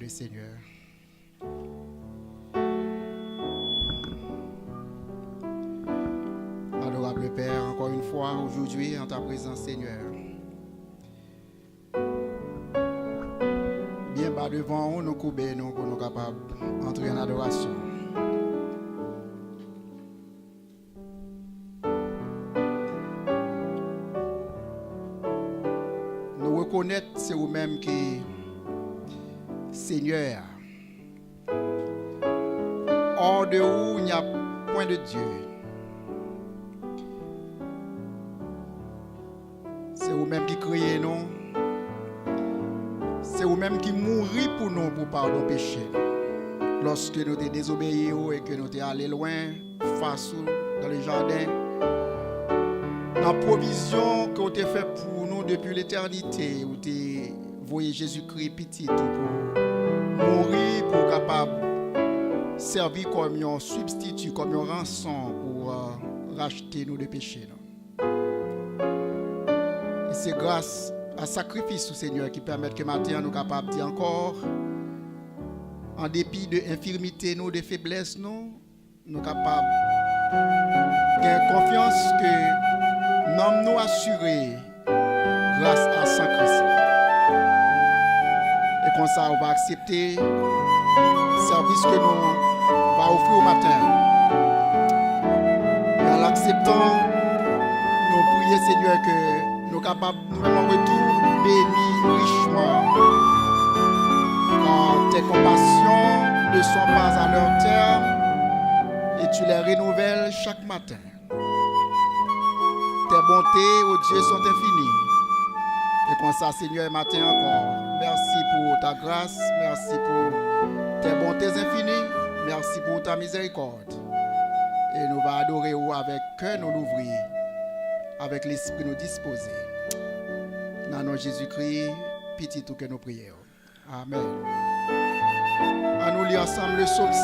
le Seigneur. Adorable Père, encore une fois, aujourd'hui, en ta présence, Seigneur. Bien bas devant nous, nous couper, nous, pour nous capables d'entrer en adoration. Nous reconnaître, c'est vous-même qui, Seigneur, hors de où il n'y a point de Dieu. C'est vous-même qui créez nous. C'est vous-même qui mourit pour nous pour pardon péché. Lorsque nous t'es désobéis et que nous t'es allé loin, face dans le jardin, la provision que tu as fait pour nous depuis l'éternité, où tu voyé Jésus-Christ petit pour mourir, pour capable servir comme un substitut, comme un rançon pour racheter nous de péchés. Et c'est grâce à sacrifice au Seigneur qui permet que matin nous capables de dire encore, en dépit de infirmité, nous, de faiblesse, nous capables de confiance que nous nous assurés grâce à Saint-Christ. Et comme ça, on va accepter le service que nous va offrir au matin. Et en l'acceptant, nous prions, Seigneur, que nous sommes capables de nous en retour bénis richement. Quand tes compassions ne sont pas à leur terme et tu les renouvelles chaque matin. Tes bontés, ô Dieu, sont infinies. Et comme ça, Seigneur, matin encore, merci pour ta grâce, merci pour tes bontés infinies, merci pour ta miséricorde. Et nous allons adorer avec cœur nous l'ouvrir, avec l'esprit nous disposer. Dans le nom de Jésus-Christ, petit tout que nous prions. Amen. À nous lire ensemble le psaume 100.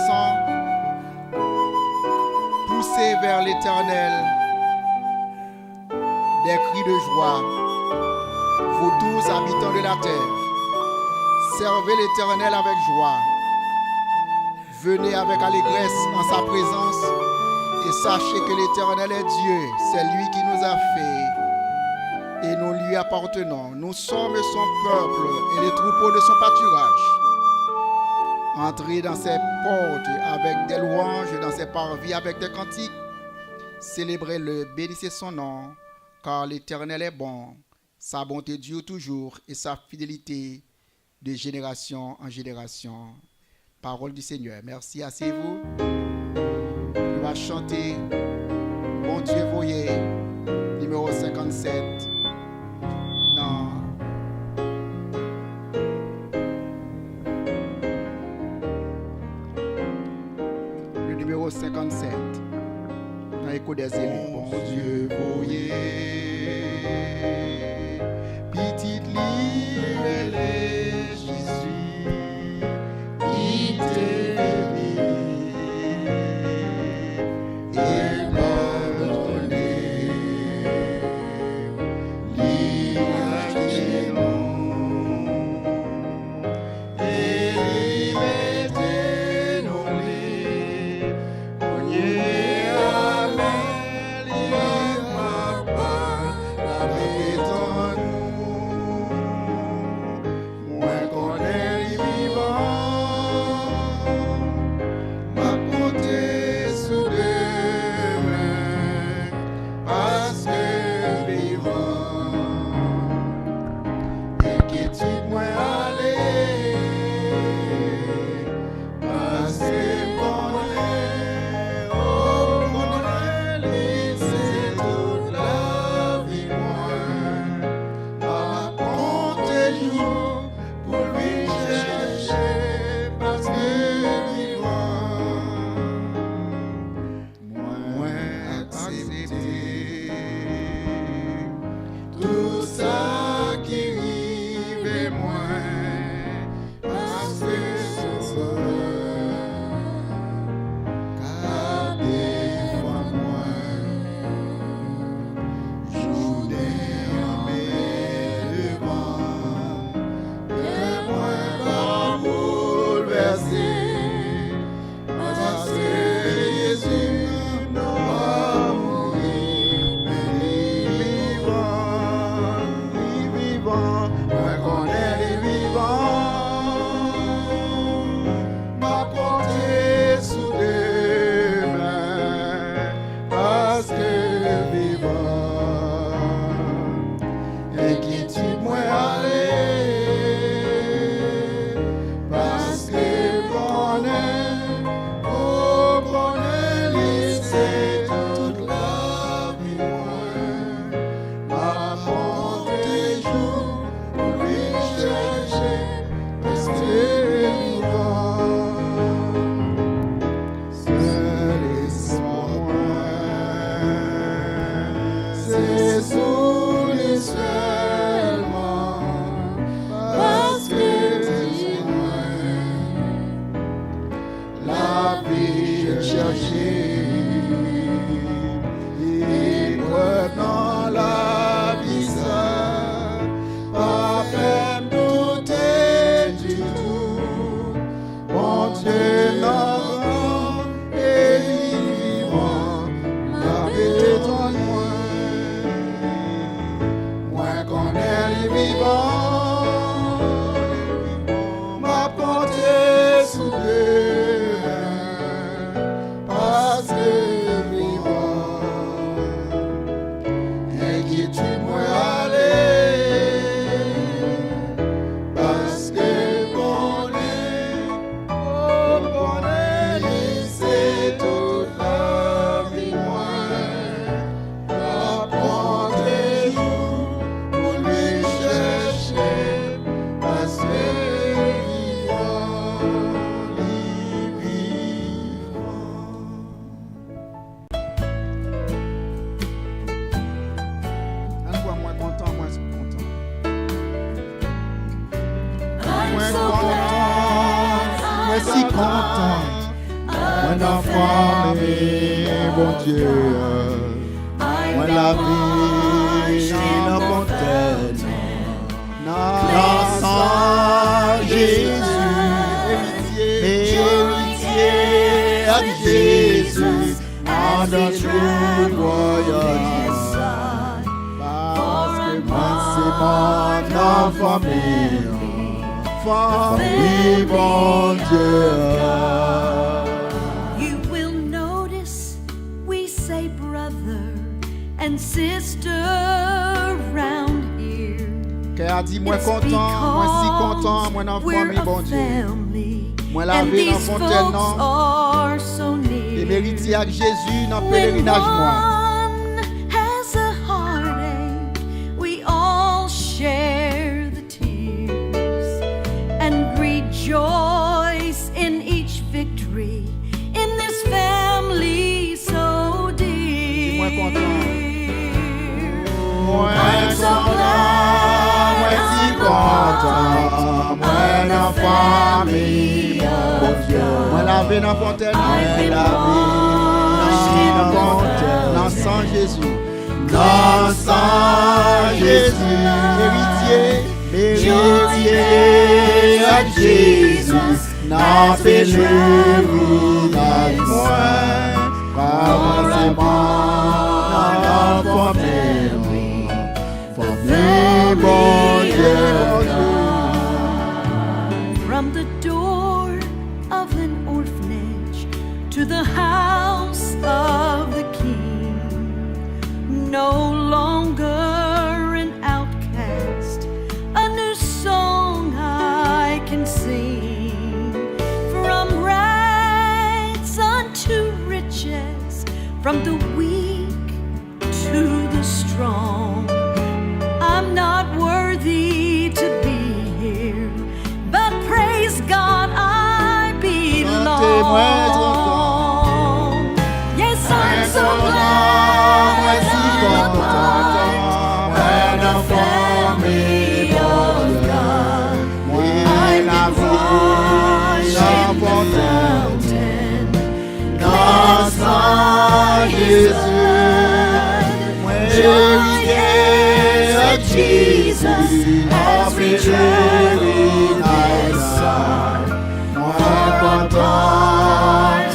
Poussez vers l'Éternel des cris de joie, vous tous habitants de la terre. Servez l'Éternel avec joie. Venez avec allégresse en sa présence et sachez que l'Éternel est Dieu. C'est lui qui nous a fait et nous lui appartenons. Nous sommes son peuple et les troupeaux de son pâturage. Entrez dans ses portes avec des louanges, dans ses parvis avec des cantiques. Célébrez-le, bénissez son nom, car l'Éternel est bon. Sa bonté dure toujours et sa fidélité de génération en génération. Parole du Seigneur. Merci, asseyez-vous. On va chanter Bon Dieu voyez, numéro 57. Non. Le numéro 57. Dans l'écho des élus. Bon Dieu voyez, petite libellée Jésus, il t'aime et pardonné, l'image non, et liberté non les, on y est amen, il m'a pas la béton nous. contente, moi la famille, bon Dieu, moi la vie, la bonté, dans sang Jésus, héritier avec Jésus, en dans tout voyage, parce que moi c'est mon famille. Famille, bon Dieu. You will notice we say brother and sister around here. Qu'elle a dit, moi content, moi si content, moi dans famille, bon Dieu. Moi lavé dans fontaine, non. Et mérité avec Jésus dans pèlerinage, moi. Has a heartache, we all share the tears and rejoice in each victory in this family so dear. Moi content. I'm so glad, moi si content, moi dans famille, bon Dieu. Moi lavé dans fontaine, moi lavé dans fontaine, dans sang Jésus. Dans sang Jésus, héritier avec Jésus, dans pèlerinage, moi, avancement, dans famille, bon Dieu. From the door of an orphanage to the house of the King, no longer an outcast, a new song I can sing. From rags unto riches, from the weak to the strong. I'm not worthy to be here, but praise God I belong. Yes, I'm so glad I'm when a family of God. I'm washed in the fountain, God's Son Jesus, Jesus, has returned my son. Moi content,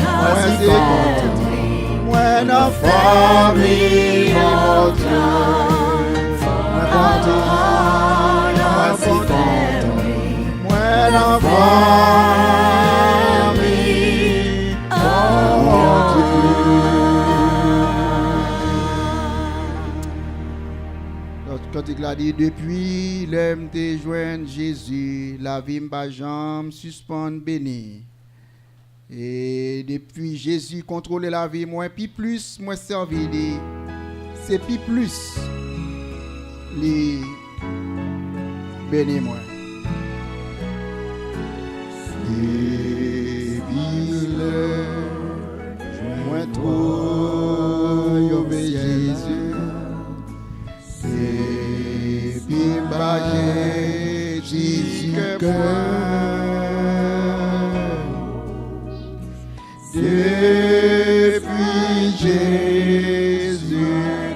when a family of God. Moi content, when a family of God. Quand il a dit depuis l'homme te joint Jésus, la vie m'a jamais suspend béni. Et depuis Jésus contrôle la vie, moi puis plus moi servi lui. C'est puis plus les béni moi. Depuis moi trop Jésus. Depuis bagé Jésus depuis Jésus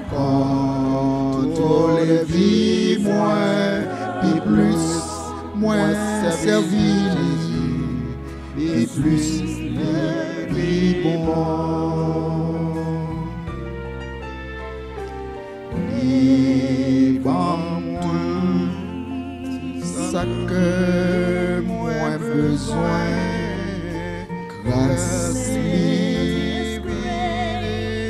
contrôle vie moins puis plus moins servi Jésus et plus les bon ça que moi besoin grâce libre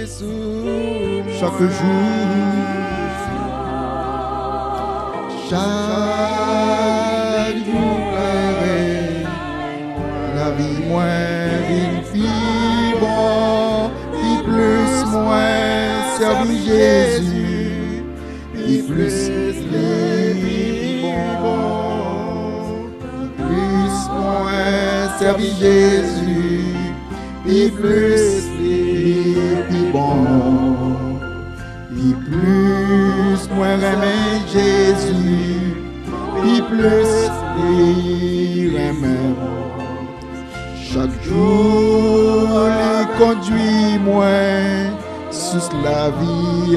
sous chaque jour la vie moins une fille bon puis plus moins servi Jésus puis plus les bon plus moins servi Jésus puis plus les bon puis plus moins aimer Jésus puis plus les aimer Chaque jour, il conduit moi sous la vie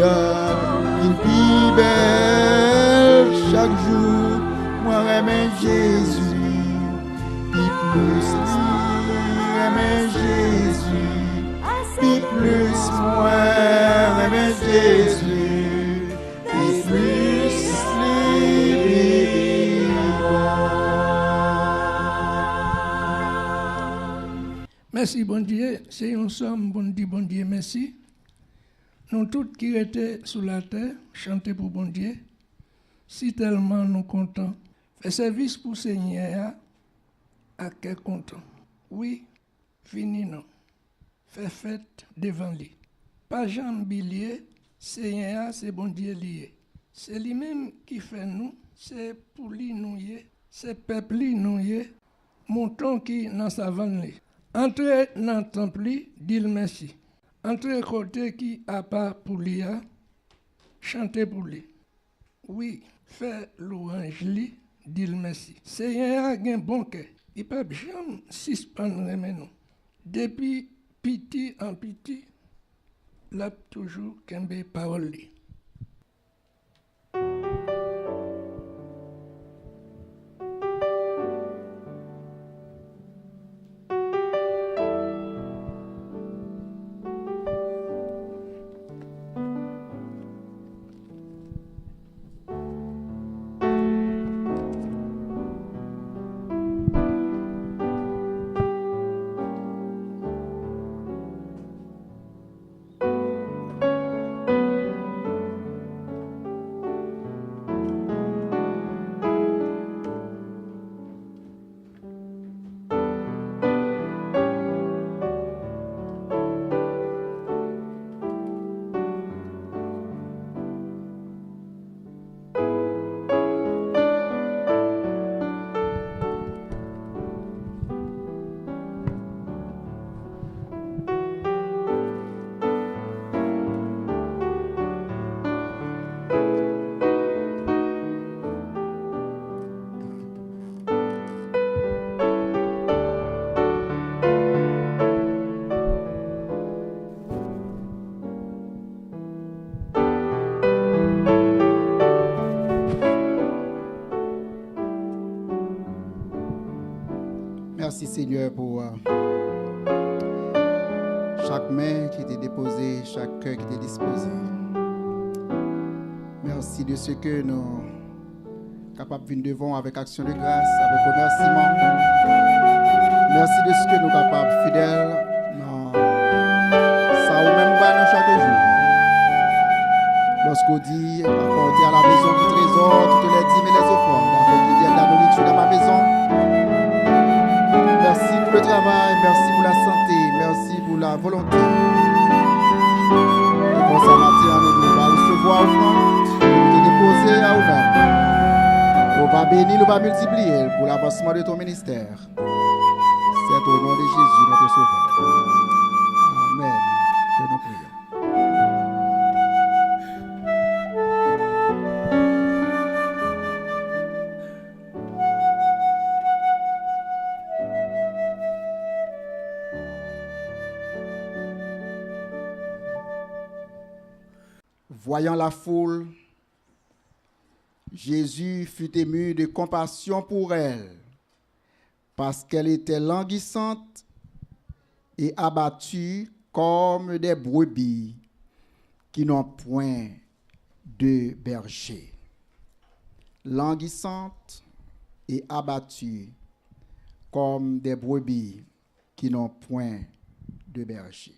une plus belle. Chaque jour, moi j'aime Jésus, puis plus j'aime Jésus, puis plus moi j'aime Jésus, puis plus lui bon. Merci, bon Dieu. C'est un somme, bon Dieu, merci. Nous tous qui étaient sous la terre, chanter pour bon Dieu. Si tellement nous contents. Fait service pour Seigneur, à quel content. Oui, fini non. Fait fête devant lui. Pas Jean Billier, Seigneur, c'est bon Dieu lié. C'est lui-même qui fait nous, c'est pour lui nous y, c'est peuple nous y, monton qui dans sa vanne. Entrez dans le temple, dit merci. Entrez côté qui a pas pour lui, chantez pour lui. Oui, fait louange lui, dit merci. Seigneur a un bon cœur. Il peut jamais suspendre nous. Depuis piti en piti, l'a toujours kembe parole li. Merci Seigneur pour chaque main qui était déposée, chaque cœur qui était disposé. Merci de ce que nous sommes capables de venir devant avec action de grâce, avec remerciement. Merci de ce que nous sommes capables, fidèles, ça ou même pas dans chaque jour. Lorsqu'on dit apporter à la maison du trésor toutes les dîmes et les offrandes, afin qu'il y ait de la nourriture dans ma maison. Merci pour le travail, merci pour la santé, merci pour la volonté. Et pour ça, matin, nous va recevoir offrande, nous te déposer à vous-même. On va bénir, on va multiplier pour l'avancement de ton ministère. C'est au nom de Jésus, notre Sauveur. Amen. Que nous prions. Voyant la foule, Jésus fut ému de compassion pour elle, parce qu'elle était languissante et abattue comme des brebis qui n'ont point de berger. Languissante et abattue comme des brebis qui n'ont point de berger.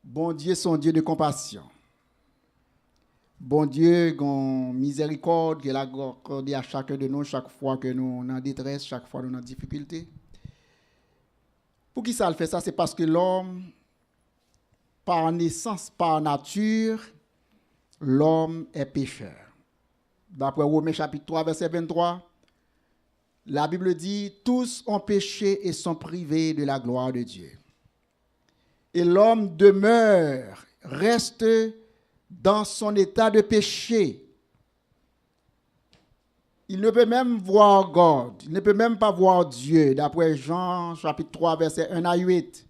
Bon Dieu, son Dieu de compassion. Bon Dieu, qu'on miséricorde, qu'il accorde à chacun de nous chaque fois que nous sommes en détresse, chaque fois que nous sommes en difficulté. Pour qui ça le fait ça? C'est parce que l'homme, par naissance, par nature, l'homme est pécheur. D'après Romains chapitre 3, verset 23, la Bible dit « Tous ont péché et sont privés de la gloire de Dieu. » Et l'homme demeure, reste dans son état de péché. il ne peut même voir God, il ne peut même pas voir Dieu, d'après Jean chapitre 3, verset 1 à 8.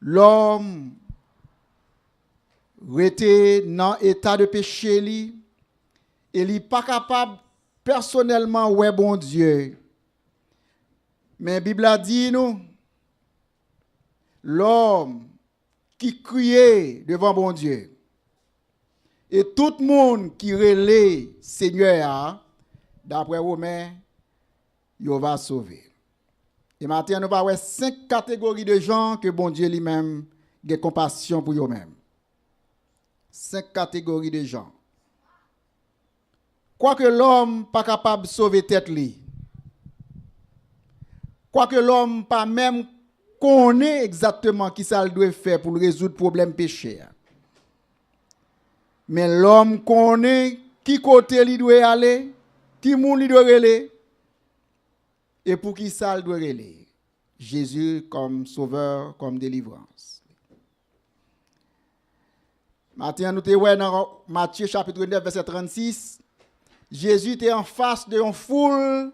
L'homme était dans état de péché, et il n'est pas capable personnellement ouais bon Dieu. Mais la Bible a dit nous, l'homme qui criait devant bon Dieu, et tout le monde qui relait Seigneur, d'après Romains, il va sauver. Et maintenant, nous allons voir 5 catégories de gens que bon Dieu lui-même a compassion pour eux-mêmes. 5 catégories de gens. Quoique l'homme pas capable de sauver tête li, quoique l'homme pas même connaît exactement qui ça doit faire pour résoudre le problème péché. Mais l'homme connaît qui côté il doit aller, qui moun il doit aller, et pour qui ça doit aller. Jésus comme sauveur, comme délivrance. Maintenant, nous te dans Matthieu chapitre 9, verset 36. Jésus était en face d'une foule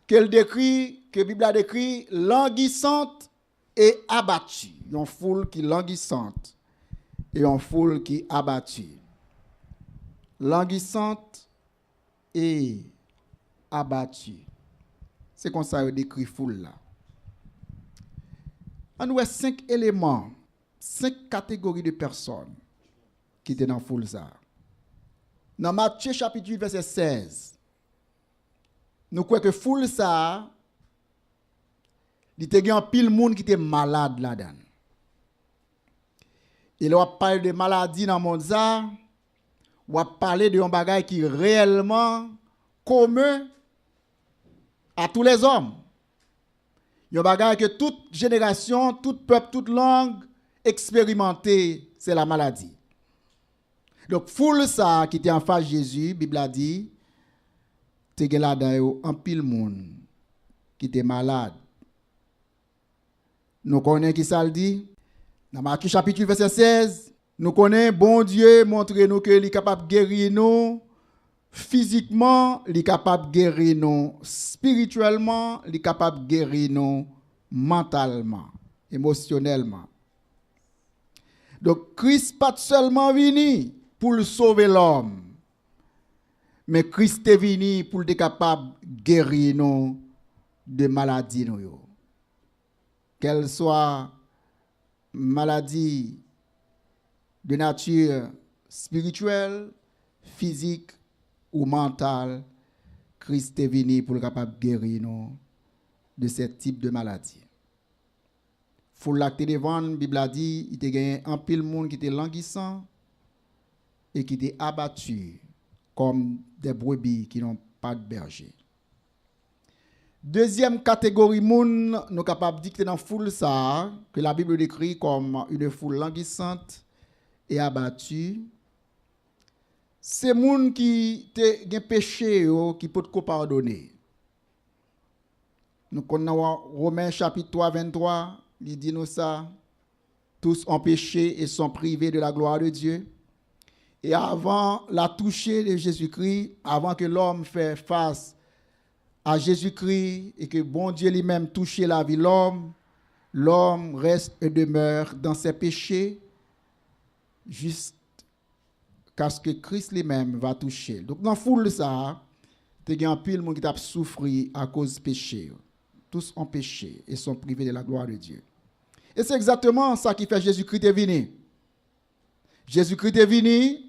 que la Bible a décrit languissante et abattue. Une foule qui languissante et une foule qui abattue. Languissante et abattue. C'est comme ça qu'on décrit foule là. On a 5 éléments, 5 catégories de personnes qui étaient dans la foule ça. Dans Matthieu chapitre 8, verset 16, nous croyons que foule ça, il y a un pile monde qui était malade là-dedans. Il a parlé de maladie dans le monde ça, ou a parlé de un bagage qui est réellement commun à tous les hommes. Il y a un bagage que toute génération, toute peuple, toute langue expérimenté, c'est la maladie. Donc, foule ça qui était en face de Jésus, la Bible a dit, tu es là dans un pile monde qui était malade. Nous connaissons qui ça le dit. Dans Matthieu chapitre 8, verset 16, nous connaissons bon Dieu montre-nous qu'il est capable de guérir nous physiquement, il est capable de guérir nous spirituellement, il est capable de guérir nous mentalement, émotionnellement. Donc, Christ pas seulement venu pour sauver l'homme, mais Christ est venu pour être capable de guérir nous de maladies. Qu'elles soient maladies de nature spirituelle, physique ou mentale, Christ est venu pour être capable de guérir nous de ce type de maladie. Faut l'acte devant, la Bible a dit, il y a un pile monde qui était languissant et qui était abattu comme des brebis qui n'ont pas de berger. Deuxième catégorie monde, nous sommes capables de dire que dans la foule ça, que la Bible décrit comme une foule languissante et abattue. C'est les gens qui ont péché, qui peuvent pardonner. Nous connaissons Romains chapitre 3, 23, il dit nous ça. Tous ont péché et sont privés de la gloire de Dieu. Et avant la toucher de Jésus-Christ, avant que l'homme fasse face à Jésus-Christ et que bon Dieu lui-même touche la vie de l'homme, l'homme reste et demeure dans ses péchés jusqu'à ce que Christ lui-même va toucher. Donc dans la foule ça, il y a un pile monde qui a souffert à cause du péché. Tous ont péché et sont privés de la gloire de Dieu. Et c'est exactement ça qui fait Jésus-Christ est venu. Jésus-Christ est venu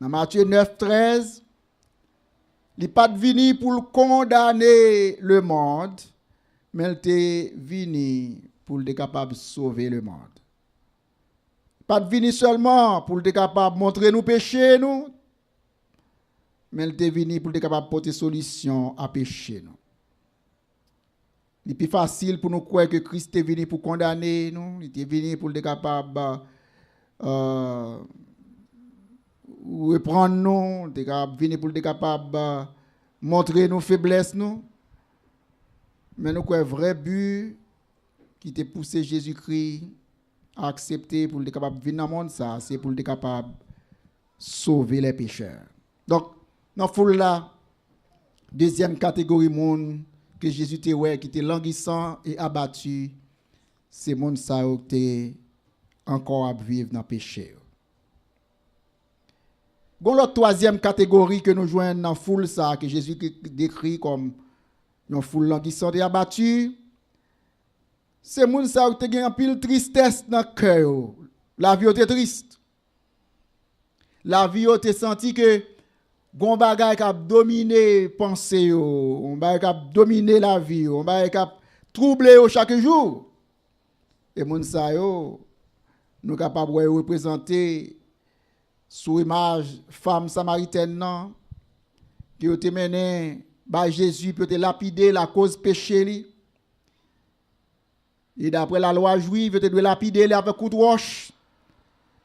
dans Matthieu 9, 13. Il n'est pas venu pour condamner le monde, mais il est venu pour être capable de sauver le monde. Pas venu seulement pour être capable de montrer nos péchés, nous, mais il est venu pour être capable de porter solution à péché. Nous. Il est plus facile pour nous croire que Christ est venu pour condamner nous, il est venu pour être capable de reprendre nous, il est venu pour être capable de montrer nos faiblesses. Nous. Mais nous croyons vrai but qui t'a poussé Jésus-Christ à accepter pour être capable de venir dans le monde, ça, c'est pour être capable de sauver les pécheurs. Donc, Dans foule là, deuxième catégorie monde que Jésus te ouais qui était languissant et abattu, c'est monde ça qui encore à vivre dans le péché. Bon, la troisième catégorie que nous joignons dans la foule, ça, que Jésus décrit comme une foule qui sont abattus, c'est les gens qui ont un pile tristesse dans le cœur. La vie était triste. La vie était senti que gon bagay qui a dominé pensée, on bagay qui a dominé la vie, on bagay qui a troublé chaque jour. Et moun sa yo, nous capables de représenter sous image femme samaritaine non qui a été menée par Jésus pour te lapider la cause péché li. Et d'après la loi juive, il te doit lapider avec coup de roche.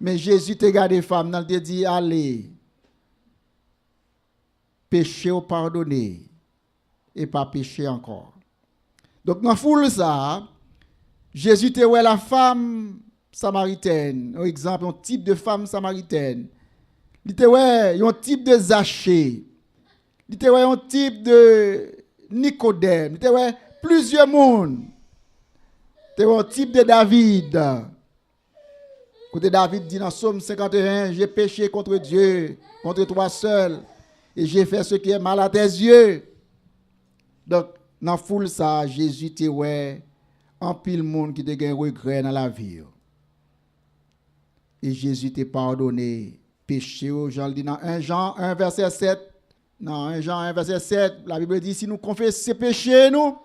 Mais Jésus te gardé femme, il te dit allez, péché au pardonné et pas péché encore. Donc dans la foule ça, Jésus te ouais la femme samaritaine, un exemple, un type de femme samaritaine. Il te ouais un type de Zachée. Il te ouais un type de Nicodème. Il te ouais plusieurs mondes. Il te ouais un type de David. Côté David dit dans Psaume 51, j'ai péché contre Dieu, contre toi seul, et j'ai fait ce qui est mal à tes yeux. Donc, dans la foule ça, Jésus te ouais en pile monde qui te gagne regret dans la vie. Et Jésus t'a pardonné péché. Jean le dit dans 1 Jean 1 verset 7. Dans 1 Jean 1 verset 7, la Bible dit si nous confessons ses péchés, nous,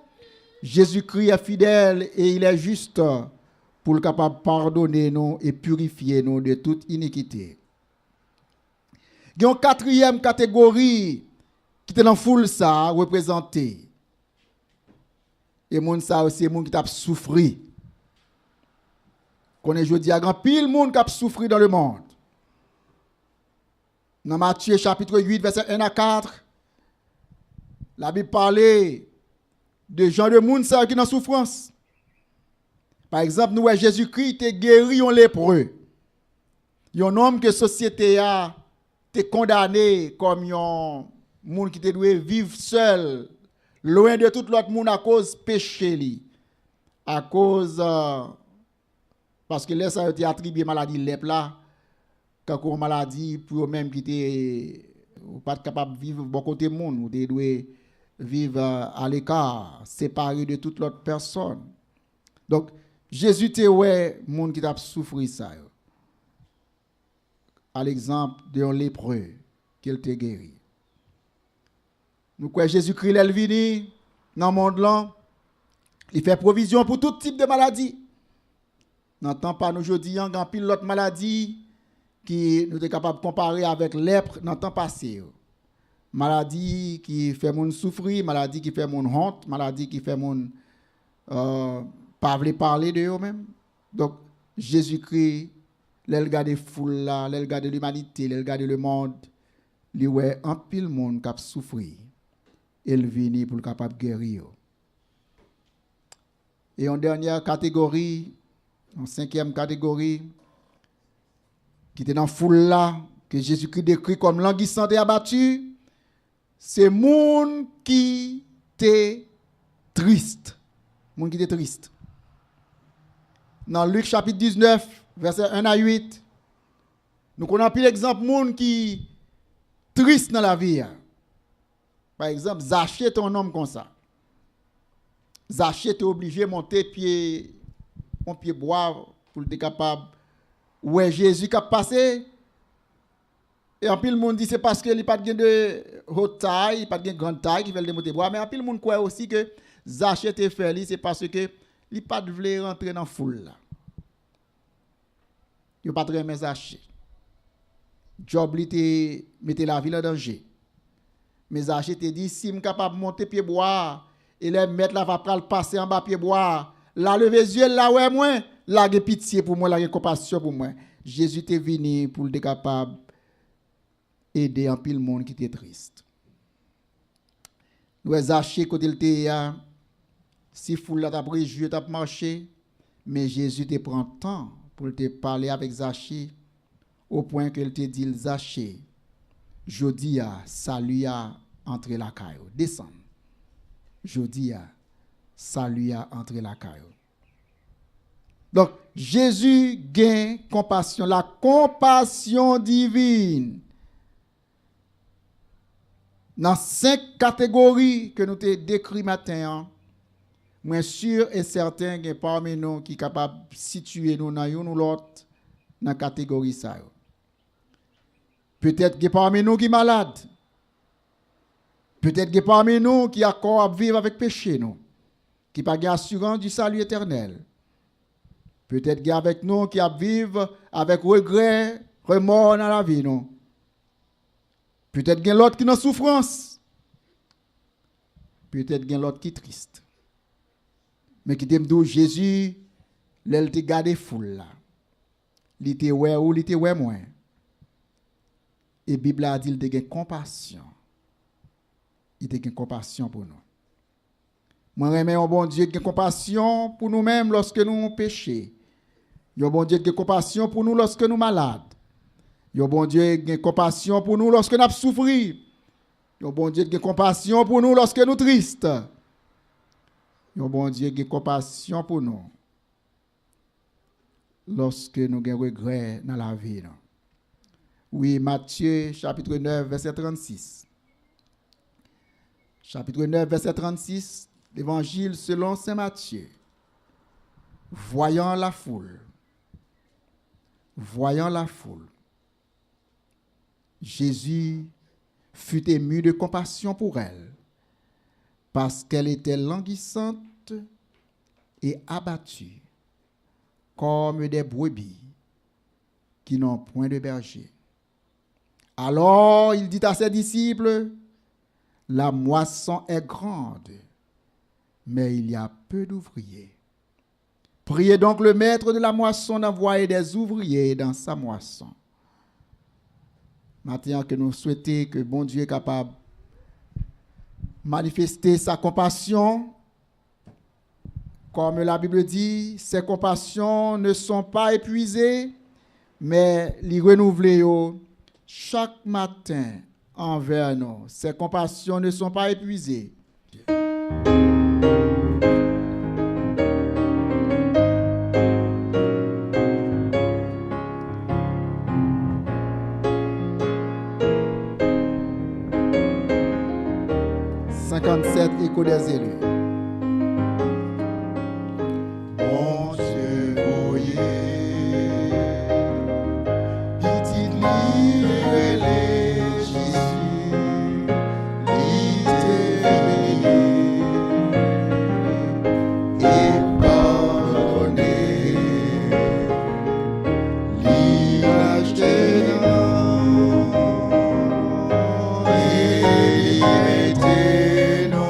Jésus-Christ est fidèle et il est juste pour le capable pardonner nous et purifier nous de toute iniquité. Il y a une quatrième catégorie qui est dans la foule ça représentée. Et moun ça aussi moun qui t'a souffert. Qu'on est jeudi à grand pile monde qui a souffert dans le monde. Dans Matthieu chapitre 8 verset 1 à 4, la Bible parlait de gens de monde ça qui dans souffrance. Par exemple, nous Jésus-Christ a guéri un lépreux. Un homme que la société a condamné comme un monde qui doit vivre seul, loin de tout l'autre monde à cause péché li. À cause parce que là ça a été attribué maladie lèpre là, quand une maladie pour même qui était pas capable de vivre bon côté monde, ou doit vivre à l'écart, séparé de toute l'autre personne. Donc Jésus te ouais monde qui t'a souffert ça. À l'exemple d'un lépreux qu'il t'a guéri. Nous croyons Jésus-Christ est venu dans le monde là, il fait provision pour tout type de maladie. N'entend pas nous aujourd'hui en grand pile l'autre maladie qui nous est capable de comparer avec lèpre dans le temps passé. Maladie qui fait moun souffrir, maladie qui fait moun honte, maladie qui fait moun pas vle parler de eux-mêmes. Donc Jésus-Christ, l'el garde foule là, l'el garde l'humanité, l'el garde le monde, li ouais en pile monde qui a souffrir. Il vient pour le capable guérir. Et en dernière catégorie, en cinquième catégorie, qui était dans la foule là, que Jésus-Christ décrit comme languissant et abattu, c'est monde qui était triste. Monde qui était triste. Dans Luc chapitre 19, verset 1 à 8, nous connaissons plus l'exemple monde qui triste dans la vie. Par exemple, Zachée est un homme comme ça. Zachée est obligé de monter pied bois pour être capable. Ouais, Jésus qui a passé. Et en plus, le monde dit c'est parce qu'il n'y a pas de haute taille, pas de grande taille qui veut le monter bois. Mais en plus, le monde croit aussi que Zachée était fait, c'est parce que il n'a pas de vouloir rentrer dans la foule. Il n'a pas de remettre Zachée. Job lui mettait la ville en danger. Mais Zachée te dit si je suis capable de monter pied bois et les mettre là va passer en bas pied bois, là lever les yeux là ouais moi, là j'ai pitié pour moi, là j'ai compassion pour moi. Jésus est venu pour être capable aider un pile monde qui était triste. Nous Zachée côté le théâtre, si foule là t'a pris jeu t'a marché, mais Jésus te prend temps pour te parler avec Zachée au point qu'il te dit Zachée, Jodi a, salut a entre la caillou. Descend. Jodi a, salut a entre la caillou. Donc, Jésus gagne compassion, la compassion divine. Dans 5 catégories que nous t'ai décrit matin, moi sûr et certain que parmi nous qui sont capables de situer nous dans une ou l'autre dans la catégorie ça. Peut-être que parmi nous qui sont malades. Peut-être que parmi nous qui ont à vivre avec péché, nous, qui n'ont pas d'assurance du salut éternel. Peut-être qu'il y a avec nous qui vivent avec regret, remords dans la vie. Non? Peut-être qu'il y a l'autre qui est en souffrance. Peut-être qu'il y a l'autre qui est triste. Mais qui t'aime d'où Jésus, il te gardé foule là. Il te ouais ou il te ouais moins. Et la Bible a dit qu'il te compassion. Il te compassion pour nous. Moi, j'aime un bon Dieu qui a compassion pour nous-mêmes lorsque nous péchons. Il y a un bon Dieu qui a compassion pour nous lorsque nous sommes malades. Il y a un bon Dieu qui a compassion pour nous lorsque nous souffrons. Il y a un bon Dieu qui a compassion pour nous lorsque nous sommes tristes. Il y a un bon Dieu qui a compassion pour nous lorsque nous avons regret dans la vie. Oui, Matthieu chapitre 9, verset 36. Chapitre 9, verset 36. L'évangile selon saint Matthieu. Voyant la foule, Jésus fut ému de compassion pour elle, parce qu'elle était languissante et abattue, comme des brebis qui n'ont point de berger. Alors il dit à ses disciples, la moisson est grande, mais il y a peu d'ouvriers. Priez donc le maître de la moisson d'envoyer des ouvriers dans sa moisson. Maintenant que nous souhaitons que bon Dieu est capable de manifester sa compassion, comme la Bible dit, ses compassions ne sont pas épuisées, mais les renouvelées chaque matin envers nous. Ses compassions ne sont pas épuisées. Écho des élus. Bon Dieu, voyez, petite livre les Jésus, littéraire, et pardonner, l'image des noms, et mettez nos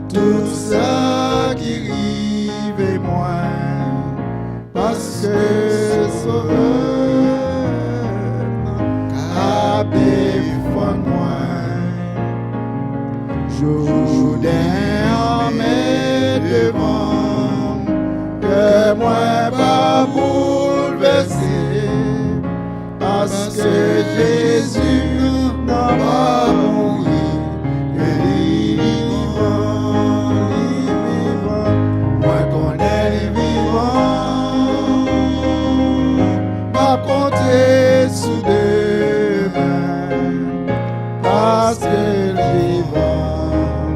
tout ça qui rive et moi, parce que sauveur a défendu moi. Jourdain en met devant, que moi pas bouleversé, parce que Jésus n'a pas mouru. Compter sous deux mains, parce que le vivant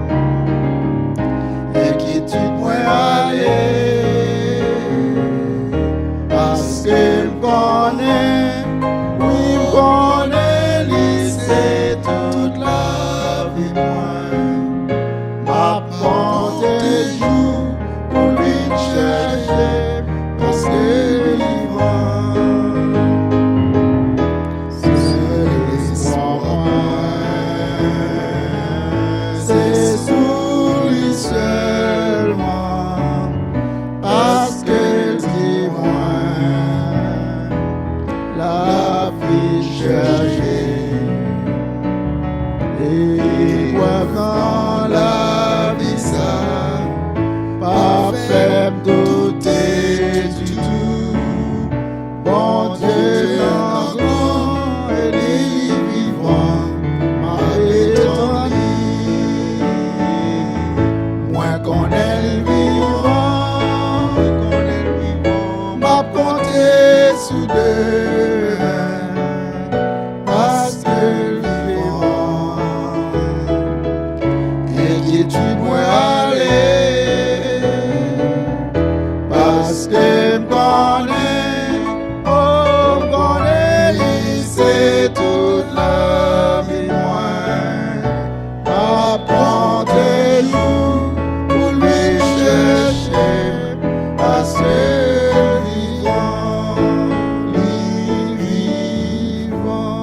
seul vivant. Inquiétude moi aller, parce que m'connais, oh m'connais, c'est toute la vie moi. Apprendre les jours pour lui chercher, parce que vivant, lui vivant.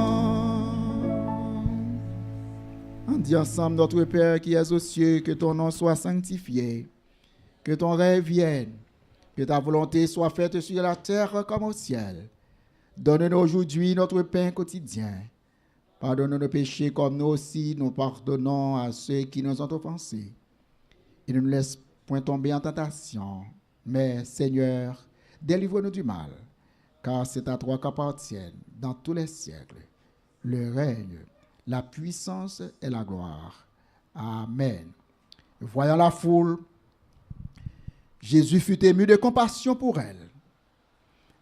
On dit ensemble, notre Père qui es aux cieux, que ton nom soit sanctifié, que ton règne vienne, que ta volonté soit faite sur la terre comme au ciel. Donne-nous aujourd'hui notre pain quotidien. Pardonne nos péchés comme nous aussi nous pardonnons à ceux qui nous ont offensés. Et ne nous laisse point tomber en tentation, mais Seigneur, délivre-nous du mal, car c'est à toi qu'appartiennent dans tous les siècles le règne, la puissance et la gloire. Amen. Voyant la foule, Jésus fut ému de compassion pour elle,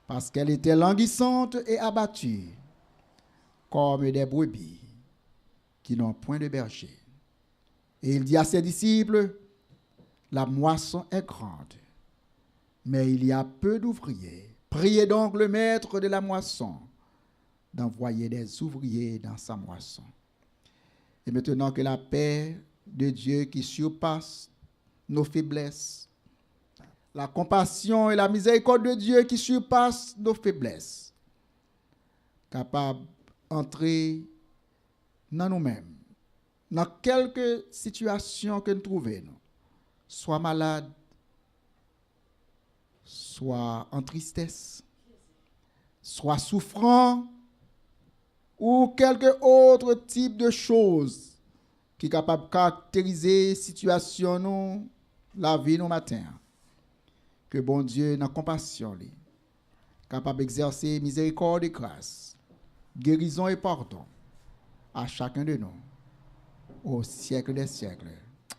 parce qu'elle était languissante et abattue, comme des brebis qui n'ont point de berger. Et il dit à ses disciples, la moisson est grande, mais il y a peu d'ouvriers. Priez donc le maître de la moisson d'envoyer des ouvriers dans sa moisson. Et maintenant que la paix de Dieu qui surpasse nos faiblesses, la compassion et la miséricorde de Dieu qui surpassent nos faiblesses, capable d'entrer dans nous-mêmes, dans quelque situation que nous trouvons, soit malade, soit en tristesse, soit souffrant, ou quelque autre type de choses qui est capable de caractériser la situation, nous, la vie, nous matin. Que bon Dieu, dans la compassion, capable d'exercer miséricorde et grâce, guérison et pardon à chacun de nous, au siècle des siècles.